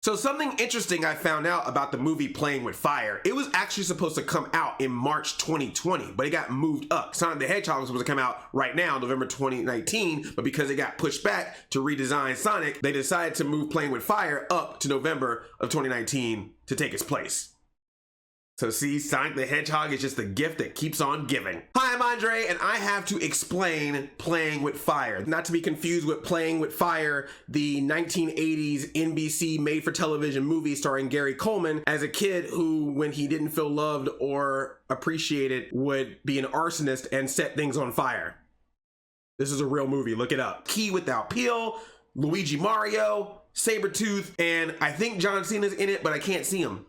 So something interesting I found out about the movie Playing with Fire, it was actually supposed to come out in March 2020, but it got moved up. Sonic the Hedgehog was supposed to come out right now, November 2019, but because it got pushed back to redesign Sonic, they decided to move Playing with Fire up to November of 2019 to take its place. So see, Sonic the Hedgehog is just the gift that keeps on giving. Hi, I'm Andre, and I have to explain Playing with Fire. Not to be confused with Playing with Fire, the 1980s NBC made-for-television movie starring Gary Coleman as a kid who, when he didn't feel loved or appreciated, would be an arsonist and set things on fire. This is a real movie, look it up. Key without peel, Luigi Mario, Sabretooth, and I think John Cena's in it, but I can't see him.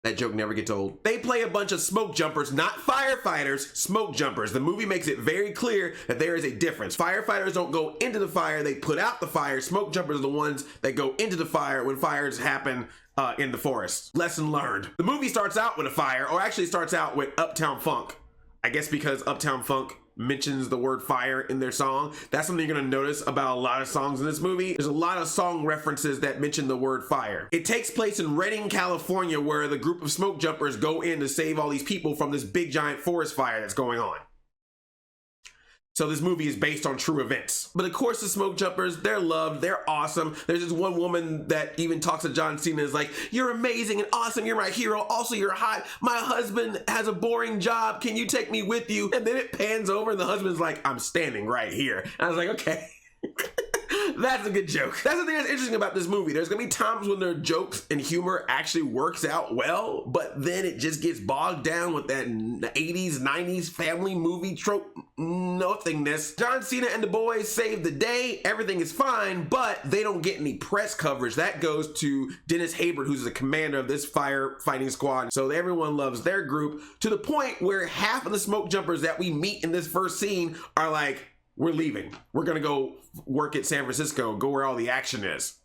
That joke never gets old. They play a bunch of smoke jumpers, not firefighters, smoke jumpers. The movie makes it very clear that there is a difference. Firefighters don't go into the fire, they put out the fire. Smoke jumpers are the ones that go into the fire when fires happen in the forest. Lesson learned. The movie starts out with a fire, or actually starts out with Uptown Funk. I guess because Uptown Funk mentions the word fire in their song. That's something you're gonna notice about a lot of songs in this movie. There's a lot of song references that mention the word fire. It takes place in Redding, California, where the group of smoke jumpers go in to save all these people from this big giant forest fire that's going on. So this movie is based on true events. But of course the smoke jumpers, they're loved, they're awesome. There's this one woman that even talks to John Cena, is like, you're amazing and awesome, you're my hero, also you're hot. My husband has a boring job, can you take me with you? And then it pans over and the husband's like, I'm standing right here. And I was like, okay. That's a good joke. That's the thing that's interesting about this movie. There's gonna be times when their jokes and humor actually works out well, but then it just gets bogged down with that 80s, 90s family movie trope nothingness. John Cena and the boys save the day. Everything is fine, but they don't get any press coverage. That goes to Dennis Haysbert, who's the commander of this firefighting squad. So everyone loves their group to the point where half of the smoke jumpers that we meet in this first scene are like, we're leaving. We're gonna go work at San Francisco, go where all the action is.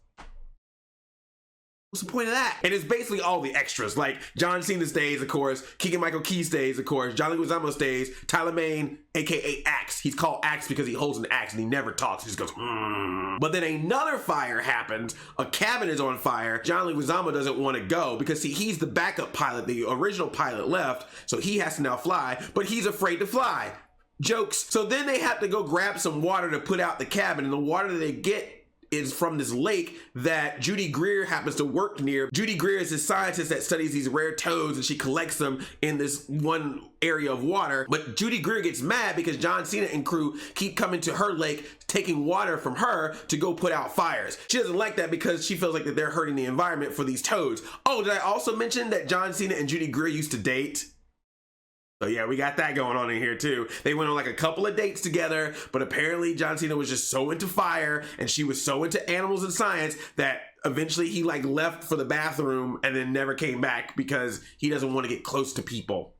What's the point of that? And it's basically all the extras. Like John Cena stays, of course. Keegan Michael-Key stays, of course. John Leguizamo stays. Tyler Mane, aka Axe. He's called Axe because he holds an axe and he never talks. He just goes, But then another fire happens. A cabin is on fire. John Leguizamo doesn't want to go because see, he's the backup pilot. The original pilot left, so he has to now fly, but he's afraid to fly. Jokes. So then they have to go grab some water to put out the cabin, and the water that they get is from this lake that Judy Greer happens to work near. Judy Greer is a scientist that studies these rare toads, and she collects them in this one area of water. But Judy Greer gets mad because John Cena and crew keep coming to her lake, taking water from her to go put out fires. She doesn't like that because she feels like that they're hurting the environment for these toads. Oh, did I also mention that John Cena and Judy Greer used to date? So yeah, we got that going on in here too. They went on like a couple of dates together, but apparently John Cena was just so into fire and she was so into animals and science that eventually he like left for the bathroom and then never came back because he doesn't want to get close to people.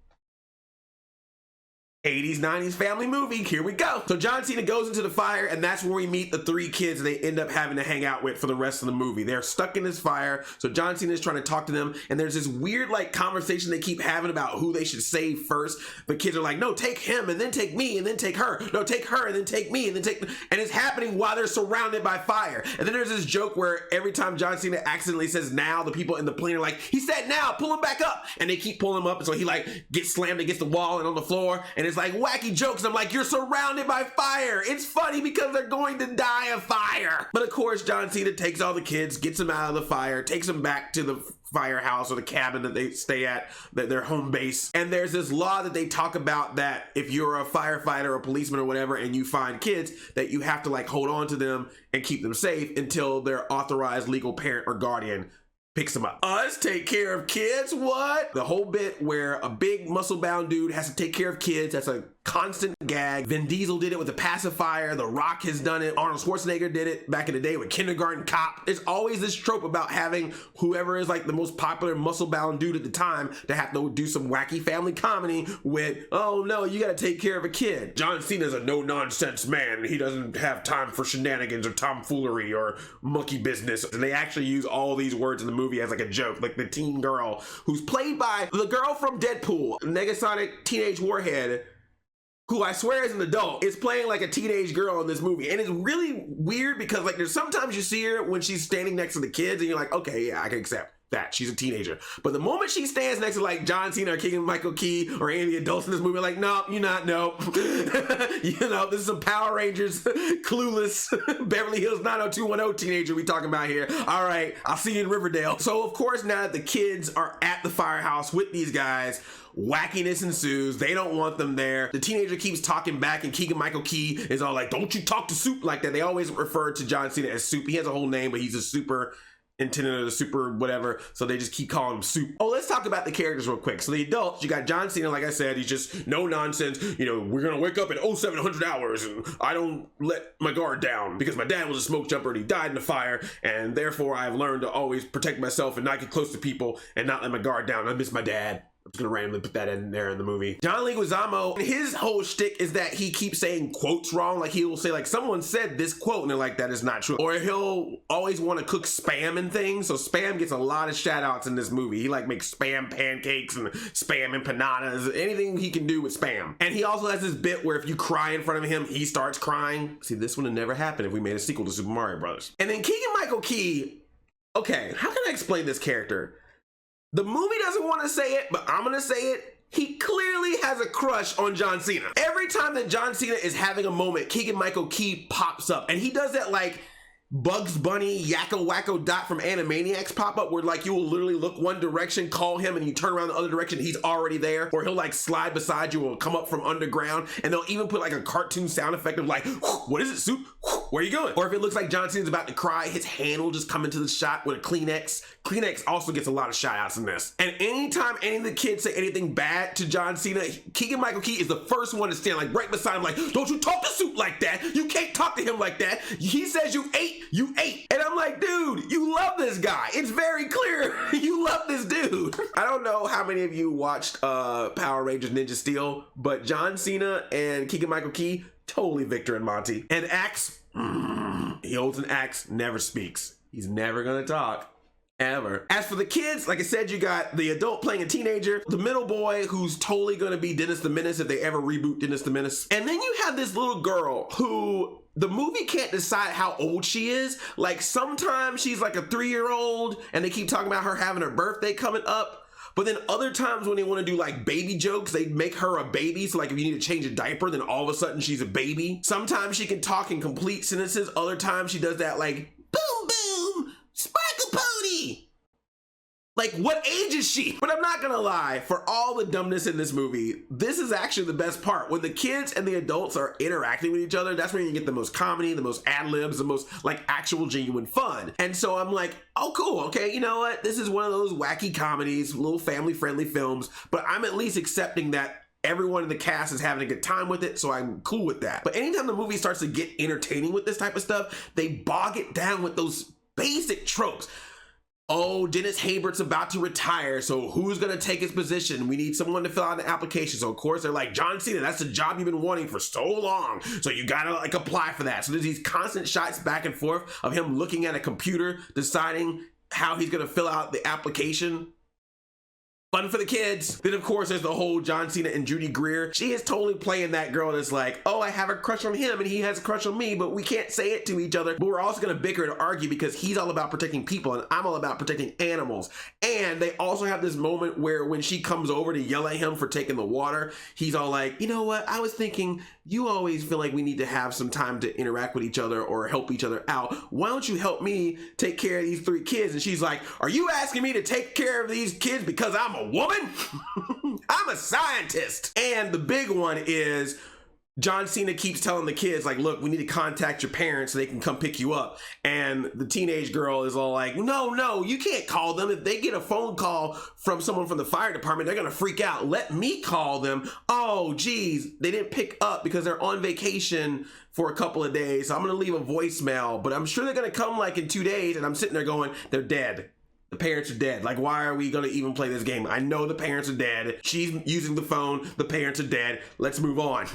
80s, 90s family movie, here we go. So John Cena goes into the fire, and that's where we meet the three kids they end up having to hang out with for the rest of the movie. They're stuck in this fire, so John Cena is trying to talk to them, and there's this weird like conversation they keep having about who they should save first. The kids are like, no, take him, and then take me, and then take her. No, take her, and then take me, and then take... And it's happening while they're surrounded by fire. And then there's this joke where every time John Cena accidentally says now, the people in the plane are like, he said now, pull him back up. And they keep pulling him up, and so he like gets slammed against the wall and on the floor, and it's like wacky jokes. I'm like, you're surrounded by fire. It's funny because they're going to die of fire. But of course, John Cena takes all the kids, gets them out of the fire, takes them back to the firehouse or the cabin that they stay at, their home base. And there's this law that they talk about that if you're a firefighter or policeman or whatever and you find kids, that you have to like hold on to them and keep them safe until their authorized legal parent or guardian picks them up. Us take care of kids? What? The whole bit where a big muscle-bound dude has to take care of kids, that's a constant gag. Vin Diesel did it with a pacifier. The Rock has done it. Arnold Schwarzenegger did it back in the day with Kindergarten Cop. There's always this trope about having whoever is like the most popular muscle-bound dude at the time to have to do some wacky family comedy with, oh no, you gotta take care of a kid. John Cena's a no-nonsense man. He doesn't have time for shenanigans or tomfoolery or monkey business. And they actually use all these words in the movie as like a joke, like the teen girl who's played by the girl from Deadpool, Negasonic Teenage Warhead, who I swear is an adult, is playing like a teenage girl in this movie. And it's really weird because like there's sometimes you see her when she's standing next to the kids and you're like, okay, yeah, I can accept that she's a teenager. But the moment she stands next to like John Cena or Keegan Michael-Key or any of the adults in this movie, like, no, you're not, no. You know, this is some Power Rangers, Clueless, Beverly Hills 90210 teenager we talking about here. All right, I'll see you in Riverdale. So of course, now that the kids are at the firehouse with these guys, wackiness ensues. They don't want them there. The teenager keeps talking back and Keegan Michael-Key is all like, don't you talk to Soup like that. They always refer to John Cena as Soup. He has a whole name, but he's a super intendant of the super whatever, so they just keep calling him Soup. Oh, let's talk about the characters real quick. So the adults, you got John Cena, like I said, he's just no nonsense. You know, we're gonna wake up at 0700 hours and I don't let my guard down because my dad was a smoke jumper and he died in a fire, and therefore I've learned to always protect myself and not get close to people and not let my guard down. I miss my dad. I'm just gonna randomly put that in there in the movie. John Leguizamo, his whole shtick is that he keeps saying quotes wrong. Like he will say like, someone said this quote and they're like, that is not true. Or he'll always want to cook Spam and things. So Spam gets a lot of shout outs in this movie. He like makes Spam pancakes and Spam empanadas, anything he can do with Spam. And he also has this bit where if you cry in front of him, he starts crying. See, this would have never happened if we made a sequel to Super Mario Brothers. And then Keegan Michael-Key, okay, how can I explain this character? The movie doesn't want to say it, but I'm going to say it. He clearly has a crush on John Cena. Every time that John Cena is having a moment, Keegan Michael-Key pops up. And he does that like Bugs Bunny, Yakko Wacko Dot from Animaniacs pop up where like you will literally look one direction, call him, and you turn around the other direction, he's already there. Or he'll like slide beside you or come up from underground, and they'll even put like a cartoon sound effect of like, what is it, Soup? Where are you going? Or if it looks like John Cena's about to cry, his hand will just come into the shot with a Kleenex. Kleenex also gets a lot of shout outs in this. And anytime any of the kids say anything bad to John Cena, Keegan Michael-Key is the first one to stand like right beside him like, don't you talk to Soup like that. You can't talk to him like that. He says you ate. And I'm like, dude, you love this guy. It's very clear you love this dude. I don't know how many of you watched Power Rangers Ninja Steel, but John Cena and Keegan Michael-Key, totally Victor and Monty. And Axe, he holds an axe, never speaks. He's never gonna talk. Ever. As for the kids, like I said, you got the adult playing a teenager, the middle boy who's totally gonna be Dennis the Menace if they ever reboot Dennis the Menace. And then you have this little girl who the movie can't decide how old she is. Like sometimes she's like a 3-year-old and they keep talking about her having her birthday coming up. But then other times when they want to do like baby jokes, they make her a baby. So like if you need to change a diaper, then all of a sudden she's a baby. Sometimes she can talk in complete sentences. Other times she does that like boom, boom, sparkle pony. Like, what age is she? But I'm not gonna lie, for all the dumbness in this movie, this is actually the best part. When the kids and the adults are interacting with each other, that's when you get the most comedy, the most ad-libs, the most like actual genuine fun. And so I'm like, oh cool, okay, you know what? This is one of those wacky comedies, little family-friendly films, but I'm at least accepting that everyone in the cast is having a good time with it, so I'm cool with that. But anytime the movie starts to get entertaining with this type of stuff, they bog it down with those basic tropes. Oh, Dennis Haysbert's about to retire, so who's gonna take his position? We need someone to fill out an application. So of course they're like, John Cena, that's the job you've been wanting for so long. So you gotta like apply for that. So there's these constant shots back and forth of him looking at a computer, deciding how he's gonna fill out the application. Fun for the kids. Then of course there's the whole John Cena and Judy Greer. She is totally playing that girl that's like, oh, I have a crush on him and he has a crush on me, but we can't say it to each other. But we're also gonna bicker and argue because he's all about protecting people and I'm all about protecting animals. And they also have this moment where when she comes over to yell at him for taking the water, he's all like, you know what? I was thinking you always feel like we need to have some time to interact with each other or help each other out. Why don't you help me take care of these 3 kids? And she's like, are you asking me to take care of these kids because I'm a woman? I'm a scientist. And the big one is John Cena keeps telling the kids like, look, we need to contact your parents so they can come pick you up. And the teenage girl is all like, no, you can't call them. If they get a phone call from someone from the fire department, they're gonna freak out. Let me call them. Oh, geez, they didn't pick up because they're on vacation for a couple of days. So I'm gonna leave a voicemail, but I'm sure they're gonna come like in 2 days. And I'm sitting there going, they're dead. The parents are dead. Like, why are we gonna even play this game? I know the parents are dead. She's using the phone. The parents are dead. Let's move on.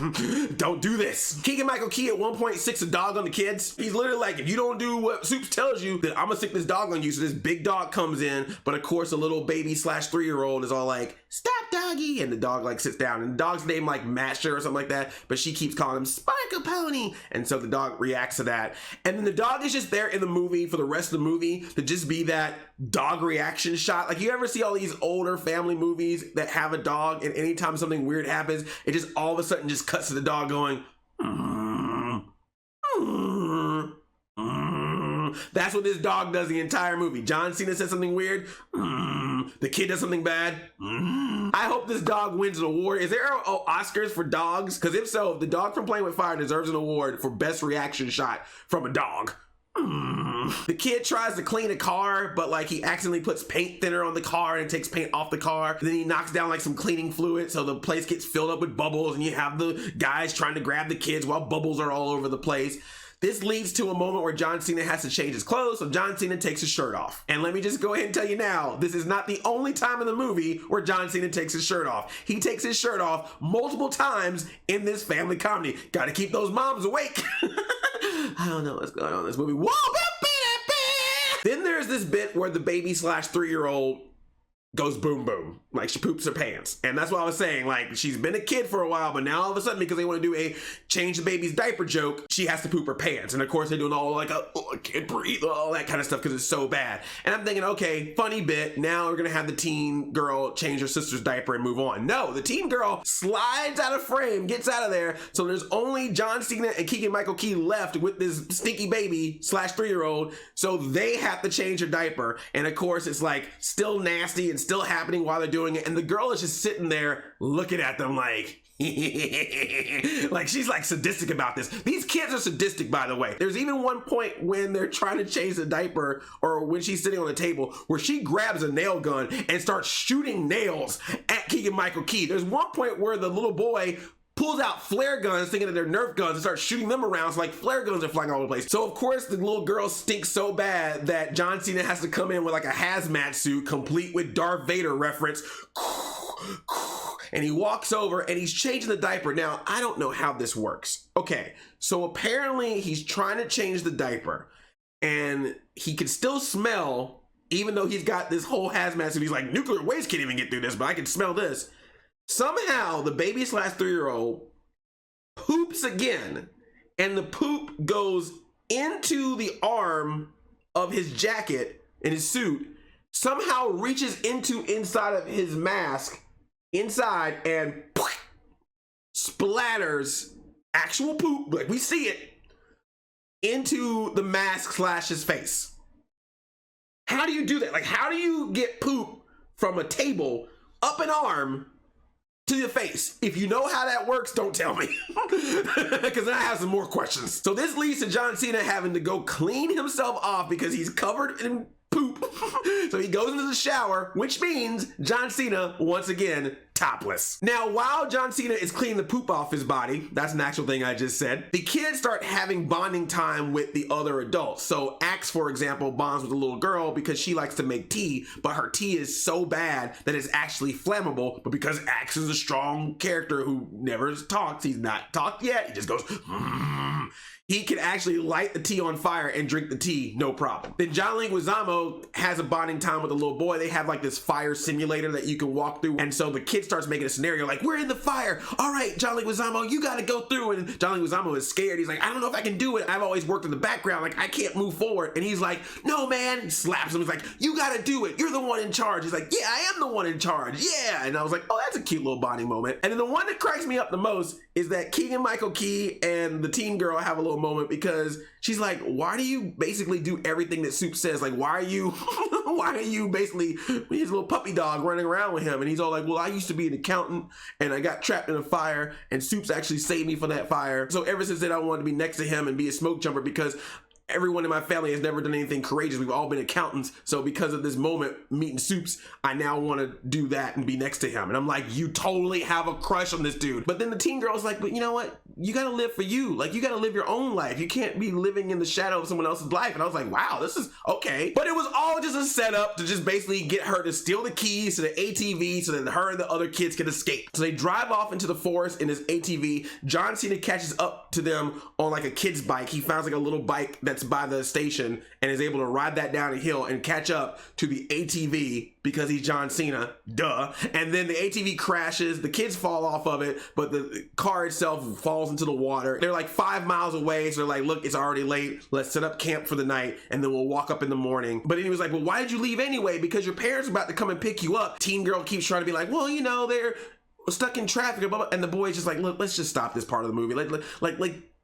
Don't do this. Keegan Michael-Key at one point sicks a dog on the kids. He's literally like, if you don't do what Soups tells you, then I'm gonna sick this dog on you. So this big dog comes in, but of course a little baby / 3-year-old is all like, stop, doggy. doggy, and the dog like sits down, and the dog's name like Masher or something like that, but she keeps calling him Sparkle Pony, and so the dog reacts to that. And then the dog is just there in the movie for the rest of the movie to just be that dog reaction shot. Like, you ever see all these older family movies that have a dog, and anytime something weird happens, it just all of a sudden just cuts to the dog going, That's what this dog does the entire movie. John Cena says something weird. The kid does something bad. I hope this dog wins an award. Is there Oscars for dogs? Because if so, the dog from Playing with Fire deserves an award for best reaction shot from a dog. The kid tries to clean a car, but like he accidentally puts paint thinner on the car and takes paint off the car. And then he knocks down like some cleaning fluid, so the place gets filled up with bubbles, and you have the guys trying to grab the kids while bubbles are all over the place. This leads to a moment where John Cena has to change his clothes, so John Cena takes his shirt off. And let me just go ahead and tell you now, this is not the only time in the movie where John Cena takes his shirt off. He takes his shirt off multiple times in this family comedy. Gotta keep those moms awake. I don't know what's going on in this movie. Whoa! Then there's this bit where the baby / 3-year-old goes boom boom, like she poops her pants. And that's what I was saying, like she's been a kid for a while, but now all of a sudden, because they want to do a change the baby's diaper joke, she has to poop her pants. And of course they're doing all like, I can't breathe, all that kind of stuff because it's so bad. And I'm thinking, okay, funny bit, now we're gonna have the teen girl change her sister's diaper and move on. No, the teen girl slides out of frame, gets out of there, so there's only John Cena and Keegan Michael-Key left with this stinky baby / 3-year-old, so they have to change her diaper. And of course it's like still nasty and still happening while they're doing it, and the girl is just sitting there looking at them like like she's like sadistic about this. These kids are sadistic, by the way. There's even one point when they're trying to change the diaper, or when she's sitting on the table, where she grabs a nail gun and starts shooting nails at Keegan Michael-Key. There's one point where the little boy pulls out flare guns thinking that they're Nerf guns and starts shooting them around. So like flare guns are flying all over the place. So of course the little girl stinks so bad that John Cena has to come in with like a hazmat suit complete with Darth Vader reference. And he walks over and he's changing the diaper. Now, I don't know how this works. Okay, so apparently he's trying to change the diaper and he can still smell, even though he's got this whole hazmat suit. He's like, nuclear waste can't even get through this, but I can smell this. Somehow the baby / 3-year-old poops again, and the poop goes into the arm of his jacket and his suit, somehow reaches inside of his mask inside and splatters actual poop, like we see it, into the mask / his face. How do you do that? Like, how do you get poop from a table up an arm to your face? If you know how that works, don't tell me, because then I have some more questions. So this leads to John Cena having to go clean himself off because he's covered in poop. So he goes into the shower, which means John Cena once again topless. Now, while John Cena is cleaning the poop off his body, that's an actual thing I just said, the kids start having bonding time with the other adults. So Axe, for example, bonds with a little girl because she likes to make tea, but her tea is so bad that it's actually flammable. But because Axe is a strong character who never talks, he's not talked yet, he just goes, he can actually light the tea on fire and drink the tea, no problem. Then John Leguizamo has a bonding time with a little boy. They have like this fire simulator that you can walk through. And so the kid starts making a scenario like, we're in the fire. All right, John Leguizamo, you gotta go through. And John Leguizamo is scared. He's like, I don't know if I can do it. I've always worked in the background. Like, I can't move forward. And he's like, no, man. He slaps him. He's like, you gotta do it. You're the one in charge. He's like, yeah, I am the one in charge. Yeah. And I was like, oh, that's a cute little bonding moment. And then the one that cracks me up the most is that Keegan Michael-Key and the teen girl have a little moment because she's like, why do you basically do everything that Soup says? Like, why are you basically his little puppy dog running around with him? And he's all like, well, I used to be an accountant and I got trapped in a fire and Soup's actually saved me from that fire. So ever since then, I wanted to be next to him and be a smoke jumper because everyone in my family has never done anything courageous. We've all been accountants. So because of this moment, meeting Soups, I now want to do that and be next to him. And I'm like, you totally have a crush on this dude. But then the teen girl's like, but you know what? You got to live for you. Like, you got to live your own life. You can't be living in the shadow of someone else's life. And I was like, wow, this is okay. But it was all just a setup to just basically get her to steal the keys to the ATV so that her and the other kids can escape. So they drive off into the forest in this ATV. John Cena catches up to them on like a kid's bike. He finds like a little bike that that's by the station and is able to ride that down a hill and catch up to the ATV because he's John Cena, duh. And then the ATV crashes, the kids fall off of it, but the car itself falls into the water. They're like 5 miles away, so they're like, look, it's already late. Let's set up camp for the night, and then we'll walk up in the morning. But then he was like, well, why did you leave anyway? Because your parents are about to come and pick you up. Teen girl keeps trying to be like, well, you know, they're stuck in traffic, blah, blah. And the boy's just like, look, let's just stop this part of the movie. Like,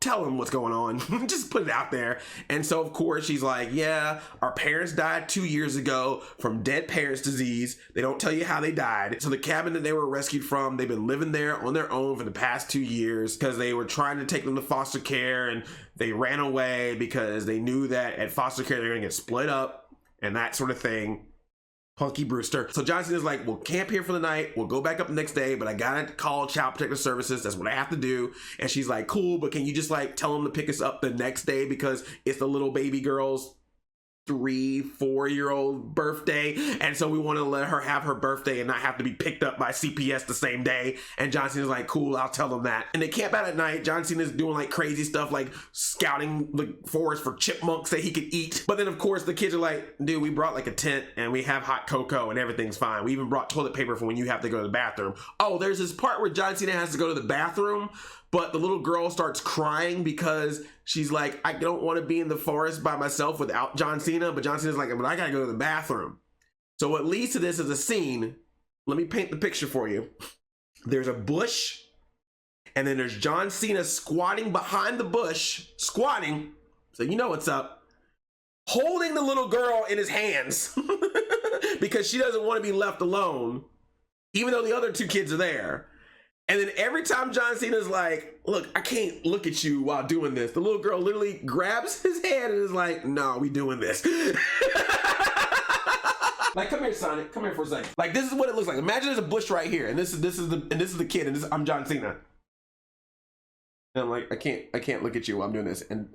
tell them what's going on. Just put it out there. And so, of course, she's like, yeah, our parents died 2 years ago from dead parents disease. They don't tell you how they died. So the cabin that they were rescued from, they've been living there on their own for the past 2 years because they were trying to take them to foster care, and they ran away because they knew that at foster care, they're going to get split up and that sort of thing. Punky Brewster. So John Cena's like, we'll camp here for the night. We'll go back up the next day, but I gotta call Child Protective Services. That's what I have to do. And she's like, cool, but can you just like tell them to pick us up the next day because it's the little baby girl's 3-4-year-old birthday, and so we want to let her have her birthday and not have to be picked up by CPS the same day. And John Cena's like, cool, I'll tell them that. And they camp out at night. John Cena's doing like crazy stuff, like scouting the forest for chipmunks that he could eat. But then of course the kids are like, dude, we brought like a tent and we have hot cocoa and everything's fine. We even brought toilet paper for when you have to go to the bathroom. Oh, there's this part where John Cena has to go to the bathroom, but the little girl starts crying because she's like, I don't want to be in the forest by myself without John Cena. But John Cena's like, but I gotta go to the bathroom. So what leads to this is a scene. Let me paint the picture for you. There's a bush, and then there's John Cena squatting behind the bush, squatting, so you know what's up, holding the little girl in his hands because she doesn't want to be left alone, even though the other two kids are there. And then every time John Cena's like, look, I can't look at you while doing this, the little girl literally grabs his hand and is like, no, we doing this. Like, come here, Sonic. Come here for a second. Like, this is what it looks like. Imagine there's a bush right here, and this is the kid, and I'm John Cena. And I'm like, I can't look at you while I'm doing this. And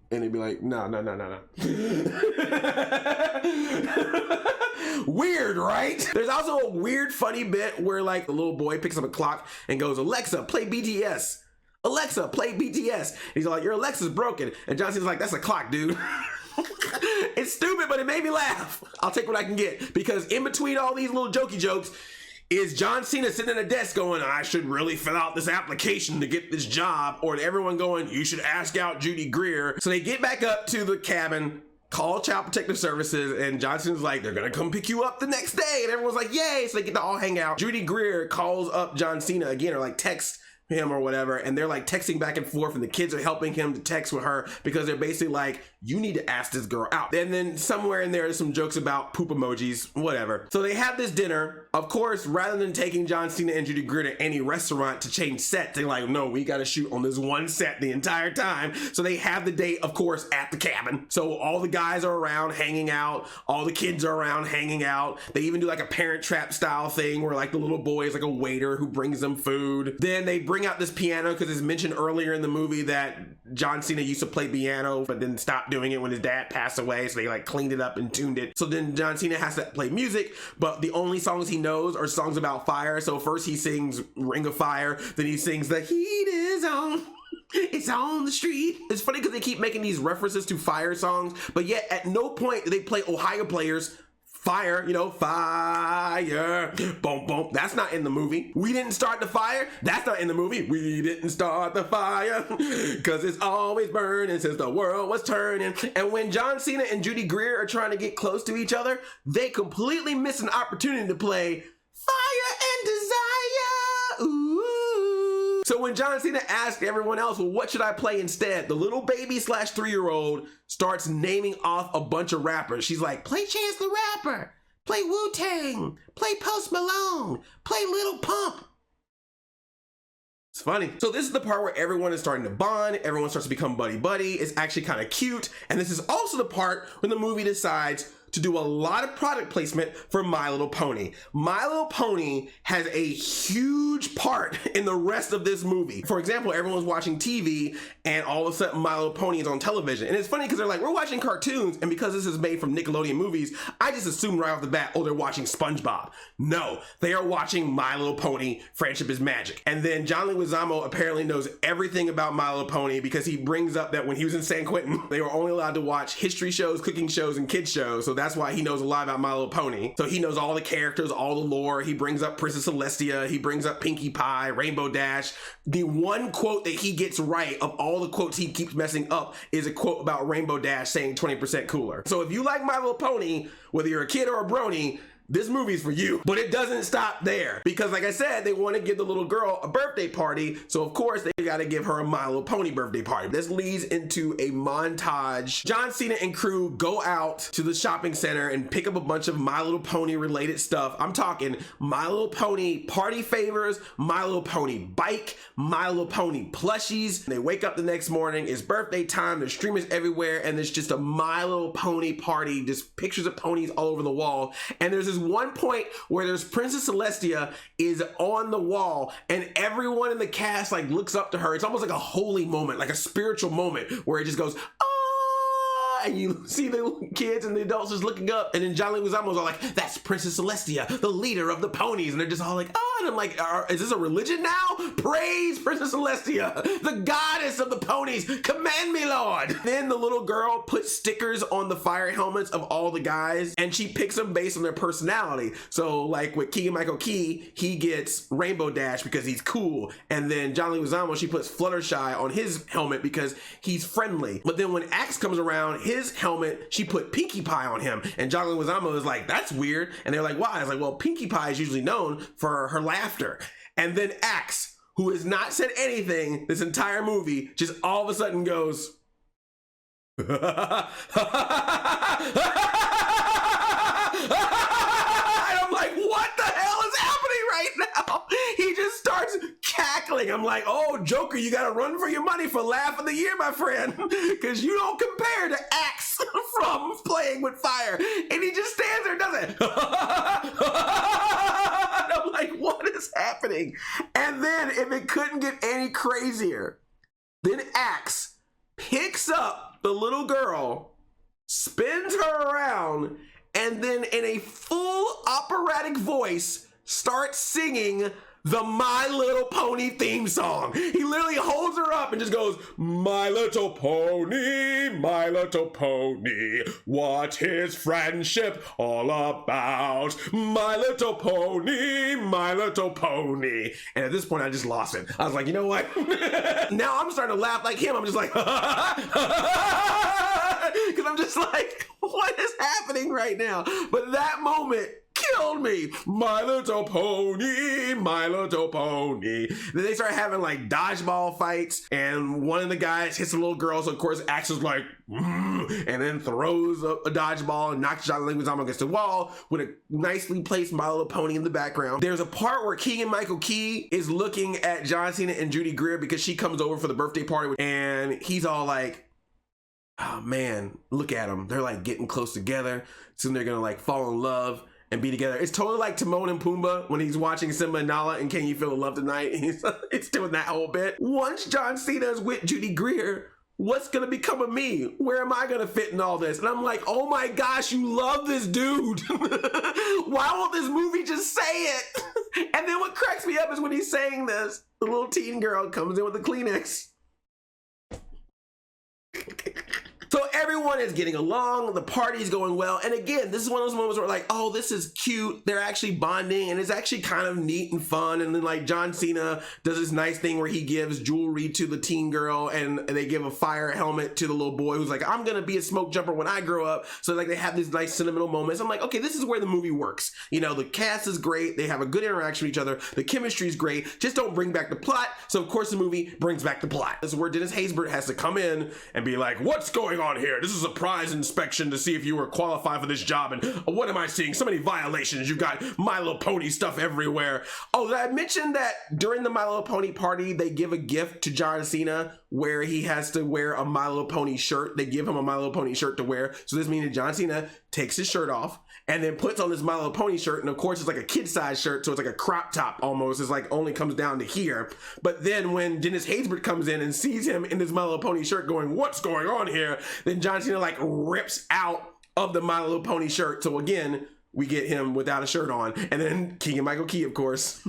they'd be like, no. Weird, right? There's also a weird, funny bit where like the little boy picks up a clock and goes, Alexa, play BTS. Alexa, play BTS. And he's like, your Alexa's broken. And John Cena's like, that's a clock, dude. It's stupid, but it made me laugh. I'll take what I can get, because in between all these little jokey jokes is John Cena sitting at a desk going, I should really fill out this application to get this job, or everyone going, you should ask out Judy Greer. So they get back up to the cabin, call Child Protective Services, and John Cena's like, they're gonna come pick you up the next day, and everyone's like, yay, so they get to all hang out. Judy Greer calls up John Cena again, or like texts him or whatever, and they're like texting back and forth, and the kids are helping him to text with her because they're basically like, you need to ask this girl out. And then somewhere in there is some jokes about poop emojis, whatever. So they have this dinner. Of course, rather than taking John Cena and Judy Greer to any restaurant to change set, they're like, no, we gotta shoot on this one set the entire time. So they have the date, of course, at the cabin. So all the guys are around hanging out, all the kids are around hanging out. They even do like a Parent Trap style thing where like the little boy is like a waiter who brings them food. Then they bring out this piano because it's mentioned earlier in the movie that John Cena used to play piano but then stopped doing it when his dad passed away, so they like cleaned it up and tuned it. So then John Cena has to play music, but the only songs he knows are songs about fire. So first he sings Ring of Fire, then he sings The Heat Is On, It's On the Street. It's funny because they keep making these references to fire songs, but yet at no point do they play Ohio Players Fire, you know, fire, boom, boom. That's not in the movie. We didn't start the fire. That's not in the movie. We didn't start the fire because it's always burning since the world was turning. And when John Cena and Judy Greer are trying to get close to each other, they completely miss an opportunity to play Fire and Desire. Ooh. So when John Cena asked everyone else, well, what should I play instead? The little baby / 3-year-old starts naming off a bunch of rappers. She's like, play Chance the Rapper, play Wu-Tang, play Post Malone, play Lil Pump. It's funny. So this is the part where everyone is starting to bond. Everyone starts to become buddy-buddy. It's actually kind of cute. And this is also the part when the movie decides to do a lot of product placement for My Little Pony. My Little Pony has a huge part in the rest of this movie. For example, everyone's watching TV and all of a sudden My Little Pony is on television. And it's funny because they're like, we're watching cartoons, and because this is made from Nickelodeon movies, I just assumed right off the bat, oh, they're watching SpongeBob. No, they are watching My Little Pony, Friendship is Magic. And then John Leguizamo apparently knows everything about My Little Pony because he brings up that when he was in San Quentin, they were only allowed to watch history shows, cooking shows, and kids shows. So that's why he knows a lot about My Little Pony. So he knows all the characters, all the lore. He brings up Princess Celestia. He brings up Pinkie Pie, Rainbow Dash. The one quote that he gets right of all the quotes he keeps messing up is a quote about Rainbow Dash saying 20% cooler. So if you like My Little Pony, whether you're a kid or a brony, this movie's for you. But it doesn't stop there because, like I said, they want to give the little girl a birthday party. So of course they got to give her a My Little Pony birthday party. This leads into a montage. John Cena and crew go out to the shopping center and pick up a bunch of My Little Pony related stuff. I'm talking My Little Pony party favors, My Little Pony bike, My Little Pony plushies. They wake up the next morning, it's birthday time, there's streamers everywhere, and there's just a My Little Pony party, just pictures of ponies all over the wall. And there's this one point where there's Princess Celestia is on the wall and everyone in the cast like looks up to her. It's almost like a holy moment, like a spiritual moment where it just goes, ah, and you see the kids and the adults just looking up, and then John Leguizamo's all like, that's Princess Celestia, the leader of the ponies, and they're just all like, oh, and I'm like, is this a religion now? Praise Princess Celestia, the goddess of the ponies, command me, Lord. Then the little girl puts stickers on the fire helmets of all the guys, and she picks them based on their personality. So like with Keegan Michael-Key, he gets Rainbow Dash because he's cool, and then John Leguizamo, she puts Fluttershy on his helmet because he's friendly. But then when Axe comes around, his helmet, she put Pinkie Pie on him, and John Leguizamo is like, that's weird. And they're like, why? I was like, well, Pinkie Pie is usually known for her laughter. And then Axe, who has not said anything this entire movie, just all of a sudden goes, and I'm like, what the hell is happening right now? He just starts cackling. I'm like, oh, Joker, you gotta run for your money for Laugh of the Year, my friend, because you don't compare to Axe from Playing with Fire. And he just stands there and does it. And I'm like, what is happening? And then if it couldn't get any crazier, then Axe picks up the little girl, spins her around, and then in a full operatic voice starts singing the My Little Pony theme song. He literally holds her up and just goes, my little pony, what is friendship all about? My little pony, my little pony. And at this point, I just lost it. I was like, you know what? Now I'm starting to laugh like him. I'm just like, because I'm just like, what is happening right now? But that moment killed me. My little pony, my little pony. Then they start having like dodgeball fights, and one of the guys hits a little girl, so of course Axe is like, and then throws a dodgeball and knocks John Leguizamo against the wall with a nicely placed My Little Pony in the background. There's a part where Keegan Michael-Key is looking at John Cena and Judy Greer because she comes over for the birthday party, and he's all like, oh man, look at them. They're like getting close together. Soon they're gonna like fall in love and be together. It's totally like Timon and Pumbaa when he's watching Simba and Nala and Can You Feel the Love Tonight? It's doing that whole bit. Once John Cena is with Judy Greer, what's gonna become of me? Where am I gonna fit in all this? And I'm like, oh my gosh, you love this dude. Why won't this movie just say it? And then what cracks me up is when he's saying this, the little teen girl comes in with the Kleenex. So everyone is getting along, the party's going well, and again, this is one of those moments where like, oh, this is cute, they're actually bonding, and it's actually kind of neat and fun. And then like John Cena does this nice thing where he gives jewelry to the teen girl, and they give a fire helmet to the little boy who's like, I'm gonna be a smoke jumper when I grow up. So like they have these nice sentimental moments. I'm like, okay, this is where the movie works. You know, the cast is great, they have a good interaction with each other, the chemistry is great, just don't bring back the plot. So of course the movie brings back the plot. This is where Dennis Haysbert has to come in and be like, what's going on on here? This is a surprise inspection to see if you were qualified for this job. And what am I seeing? So many violations. You've got My Little Pony stuff everywhere. Oh, did I mention that during the My Little Pony party, they give a gift to John Cena where he has to wear a My Little Pony shirt? They give him a My Little Pony shirt to wear. So this means that John Cena takes his shirt off and then puts on this My Little Pony shirt. And of course, it's like a kid-size shirt, so it's like a crop top almost. It's like only comes down to here. But then when Dennis Haysbert comes in and sees him in this My Little Pony shirt going, what's going on here? Then John Cena like rips out of the My Little Pony shirt. So again, we get him without a shirt on. And then Keegan Michael-Key, of course,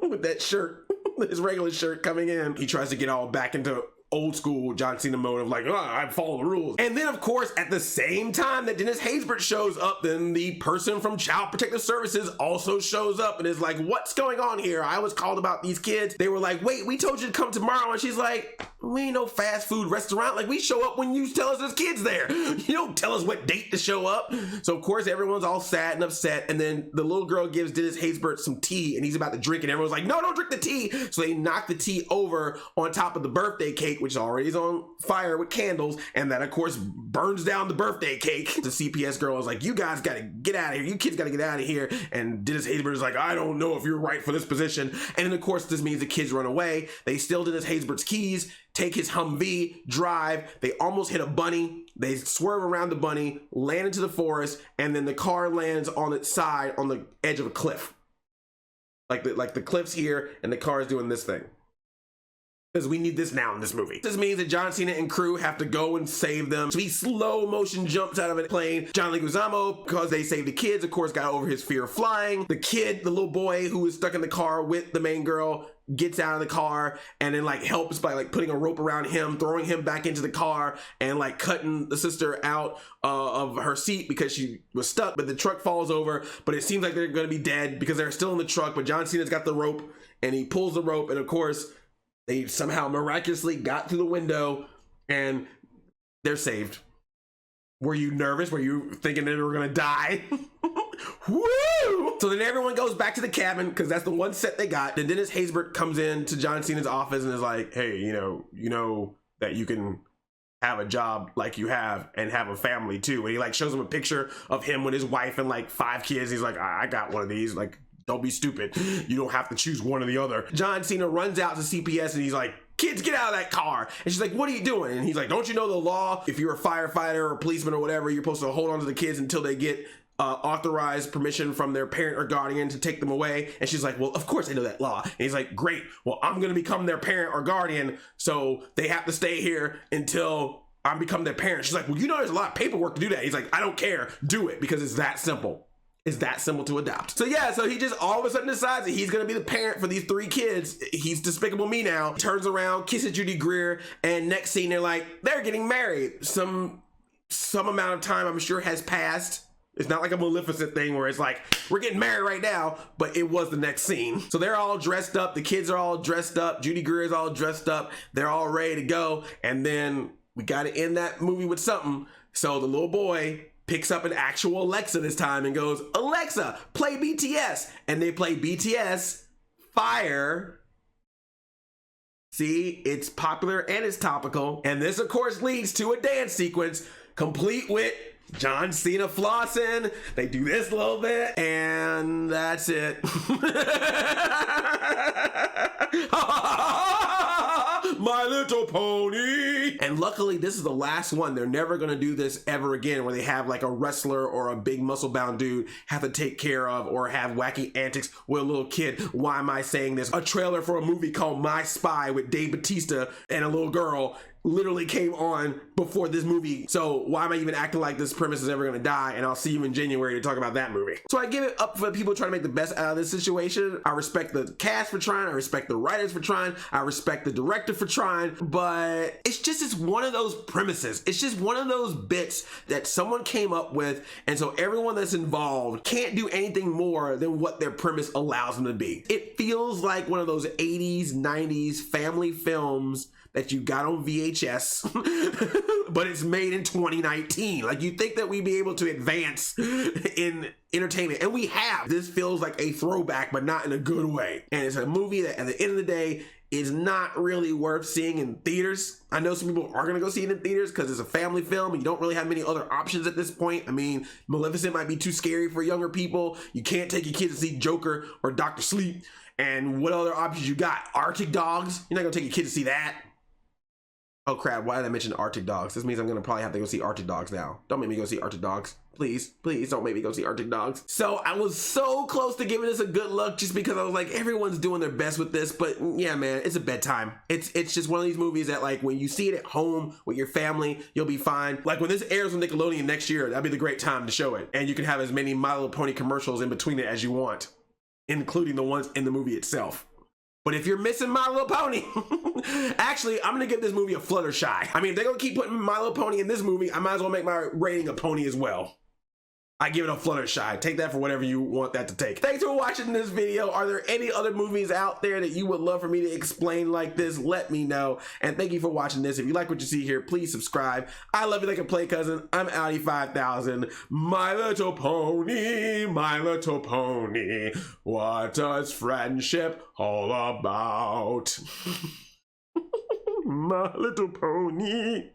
with that shirt, his regular shirt coming in. He tries to get all back into old school John Cena mode of like, oh, I follow the rules. And then of course, at the same time that Dennis Haysbert shows up, then the person from Child Protective Services also shows up and is like, what's going on here? I was called about these kids. They were like, wait, we told you to come tomorrow. And she's like, we ain't no fast food restaurant. Like, we show up when you tell us there's kids there. You don't tell us what date to show up. So of course, everyone's all sad and upset. And then the little girl gives Dennis Haysbert some tea and he's about to drink it. And everyone's like, no, don't drink the tea. So they knock the tea over on top of the birthday cake, which already is on fire with candles, and that of course burns down the birthday cake. The CPS girl is like, you guys gotta get out of here, you kids gotta get out of here. And Dennis Haysbert is like, I don't know if you're right for this position. And then of course this means the kids run away. They steal Dennis Haysbert's keys, take his Humvee, drive. They almost hit a bunny. They swerve around the bunny, land into the forest, and then the car lands on its side on the edge of a cliff. Like the cliff's here and the car is doing this thing. Because we need this now in this movie. This means that John Cena and crew have to go and save them. So he slow motion jumps out of a plane. John Leguizamo, because they saved the kids, of course, got over his fear of flying. The kid, the little boy who was stuck in the car with the main girl, gets out of the car and then like helps by like putting a rope around him, throwing him back into the car and like cutting the sister out of her seat because she was stuck. But the truck falls over, but it seems like they're going to be dead because they're still in the truck. But John Cena's got the rope and he pulls the rope, and of course they somehow miraculously got through the window and they're saved. Were you nervous? Were you thinking they were gonna die? Woo! So then everyone goes back to the cabin because that's the one set they got. Then Dennis Haysbert comes in to John Cena's office and is like, hey, you know that you can have a job like you have and have a family too. And he like shows him a picture of him with his wife and like 5 kids. He's like, I got one of these. Like, don't be stupid. You don't have to choose one or the other. John Cena runs out to CPS and he's like, kids, get out of that car. And she's like, what are you doing? And he's like, don't you know the law? If you're a firefighter or a policeman or whatever, you're supposed to hold on to the kids until they get authorized permission from their parent or guardian to take them away. And she's like, well, of course I know that law. And he's like, great. Well, I'm going to become their parent or guardian. So they have to stay here until I become their parent. She's like, well, you know, there's a lot of paperwork to do that. He's like, I don't care. Do it because it's that simple. It's that simple to adopt. So yeah, so he just all of a sudden decides that he's gonna be the parent for these 3 kids. He's Despicable Me now. Turns around, kisses Judy Greer, and next scene they're getting married. Some amount of time I'm sure has passed. It's not like a Maleficent thing where it's like, we're getting married right now, but it was the next scene. So they're all dressed up. The kids are all dressed up. Judy Greer is all dressed up. They're all ready to go. And then we gotta end that movie with something. So the little boy picks up an actual Alexa this time and goes, Alexa, play BTS. And they play BTS Fire. See, it's popular and it's topical. And this, of course, leads to a dance sequence complete with John Cena flossing. They do this a little bit, and that's it. My Little Pony. And luckily, this is the last one. They're never going to do this ever again where they have like a wrestler or a big muscle-bound dude have to take care of or have wacky antics with a little kid. Why am I saying this? A trailer for a movie called My Spy with Dave Bautista and a little girl literally came on before this movie. So why am I even acting like this premise is ever gonna die? And I'll see you in January to talk about that movie. So I give it up for people trying to make the best out of this situation. I respect the cast for trying. I respect the writers for trying. I respect the director for trying. But it's one of those premises. It's just one of those bits that someone came up with. And so everyone that's involved can't do anything more than what their premise allows them to be. It feels like one of those 80s, 90s family films that you got on VHS, but it's made in 2019. Like, you think that we'd be able to advance in entertainment, and we have. This feels like a throwback, but not in a good way. And it's a movie that at the end of the day is not really worth seeing in theaters. I know some people are going to go see it in theaters because it's a family film and you don't really have many other options at this point. I mean, Maleficent might be too scary for younger people. You can't take your kids to see Joker or Dr. Sleep. And what other options you got? Arctic Dogs? You're not going to take your kids to see that. Oh crap, why did I mention Arctic Dogs? This means I'm gonna probably have to go see Arctic Dogs now. Don't make me go see Arctic Dogs. Please, please don't make me go see Arctic Dogs. So I was so close to giving this a good look just because I was like, everyone's doing their best with this, but yeah, man, it's a bedtime. It's just one of these movies that like when you see it at home with your family, you'll be fine. Like when this airs on Nickelodeon next year, that'd be the great time to show it. And you can have as many My Little Pony commercials in between it as you want, including the ones in the movie itself. But if you're missing My Little Pony, actually, I'm gonna give this movie a Fluttershy. I mean, if they're gonna keep putting My Little Pony in this movie, I might as well make my rating a pony as well. I give it a Fluttershy. Take that for whatever you want that to take. Thanks for watching this video. Are there any other movies out there that you would love for me to explain like this? Let me know. And thank you for watching this. If you like what you see here, please subscribe. I love you like a play cousin. I'm Audi 5000. My little pony, my little pony. What does friendship all about? My little pony.